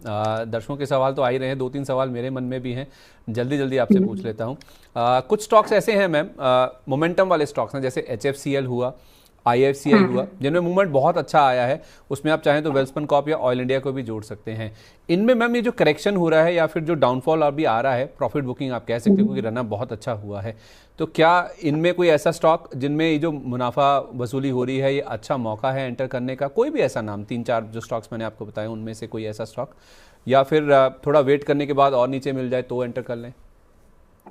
दर्शकों के सवाल तो आ ही रहे हैं, 2-3 सवाल मेरे मन में भी हैं, जल्दी जल्दी आपसे पूछ लेता हूँ। कुछ स्टॉक्स ऐसे हैं मैम, मोमेंटम वाले स्टॉक्स हैं, जैसे HFCL हुआ, IFCL हुआ, जिनमें मूवमेंट बहुत अच्छा आया है। उसमें आप चाहें तो वेल्सपन कॉर्प या ऑयल इंडिया को भी जोड़ सकते हैं। इनमें मैम ये जो करेक्शन हो रहा है या फिर जो डाउनफॉल अभी आ रहा है, प्रॉफिट बुकिंग आप कह सकते हो क्योंकि रनअप बहुत अच्छा हुआ है, तो क्या इनमें कोई ऐसा स्टॉक जिनमें ये जो मुनाफा वसूली हो रही है ये अच्छा मौका है एंटर करने का? कोई भी ऐसा नाम, 3-4 जो स्टॉक्स मैंने आपको बताए उनमें से कोई ऐसा स्टॉक, या फिर थोड़ा वेट करने के बाद और नीचे मिल जाए तो एंटर कर लें?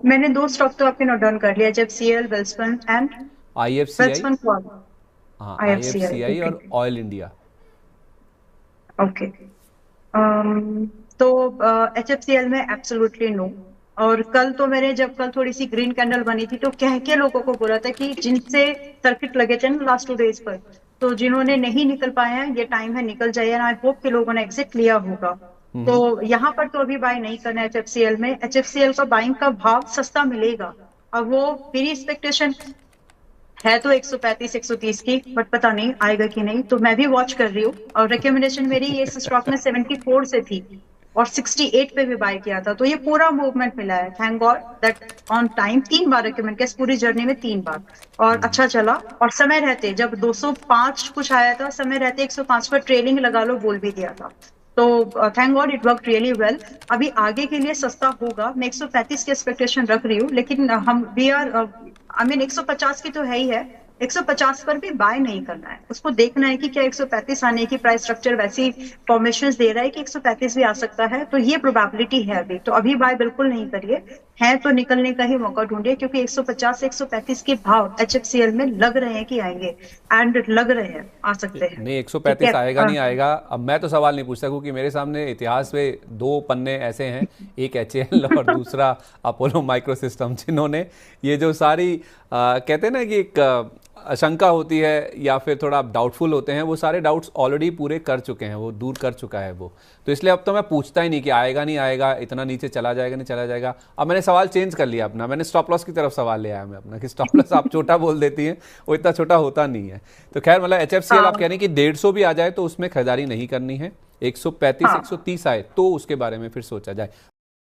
मैंने 2 स्टॉक तो आपके नोट डाउन कर लिया, जब CL Welspun and IFCI, Welspun corp. हाँ आईएफसीआई, IFCI ओके। और ऑयल इंडिया। ओके। तो एचएफसीएल में एब्सोल्युटली नो। और कल तो मैंने, जब कल थोड़ी सी ग्रीन कैंडल बनी थी, तो कह के लोगों को बोला था कि जिनसे सर्किट लगे थे ना लास्ट 2 डेज पर, तो जिन्होंने नहीं निकल पाए हैं, ये टाइम है निकल जाइए। आई होप कि लोगों ने एग्जिट लिया होगा। तो यहाँ पर तो अभी बाय नहीं करना है एचएफसीएल में। एचएफसीएल का बाइंग का भाव सस्ता मिलेगा। अब वो मेरी एक्सपेक्टेशन है तो 135 130 की, बट पता नहीं आएगा कि नहीं, तो मैं भी वॉच कर रही हूँ। और रिकमेंडेशन मेरी ये इस स्टॉक में 74 से थी, और 68 पे भी बाय किया था। तो ये पूरा मूवमेंट मिला है, thank God that on time. 3 bar recommend किया इस पूरी जर्नी में, 3 बार, और अच्छा चला। और समय रहते, जब 205 कुछ आया था, समय रहते 105 पर ट्रेलिंग लगा लो बोल भी दिया था। तो thank God it work really well. अभी आगे के लिए सस्ता होगा। मैं 135 की एक्सपेक्टेशन रख रही हूँ, लेकिन हम वी आर, आई मीन 150 की तो है ही है। 150 पर भी बाय नहीं करना है, उसको देखना है कि क्या 135 आने की प्राइस स्ट्रक्चर वैसी फॉर्मेशन दे रहा है कि 135 भी आ सकता है। तो ये प्रोबेबिलिटी है अभी, तो अभी बाय बिल्कुल नहीं करिए। है तो निकलने का ही मौका ढूंढिए, क्योंकि 150 से 135 के भाव एचएफसीएल में लग रहे हैं कि आएंगे, एंड लग रहे हैं, आ सकते हैं। नहीं, ठीक है। 135 आएगा नहीं आएगा, अब मैं तो सवाल नहीं पूछ सकूँ कि मेरे सामने इतिहास में 2 पन्ने ऐसे हैं, एक HAL और दूसरा अपोलो माइक्रो सिस्टम, जिन्होंने ये जो सारी कहते हैं ना कि एक आशंका होती है या फिर थोड़ा आप डाउटफुल होते हैं, वो सारे डाउट्स ऑलरेडी पूरे कर चुके हैं, वो दूर कर चुका है वो। तो इसलिए अब तो मैं पूछता ही नहीं कि आएगा नहीं आएगा, इतना नीचे चला जाएगा नहीं चला जाएगा। अब मैंने सवाल चेंज कर लिया अपना, मैंने स्टॉप लॉस की तरफ सवाल ले आया मैं अपना, कि स्टॉप लॉस आप छोटा बोल देती हैं, वो इतना छोटा होता नहीं है। तो खैर, मतलब HFCL आप कह हाँ। रहे हैं कि 150 भी आ जाए तो उसमें खरीदारी नहीं करनी है, 135 हाँ। 130 आए तो उसके बारे में फिर सोचा जाए।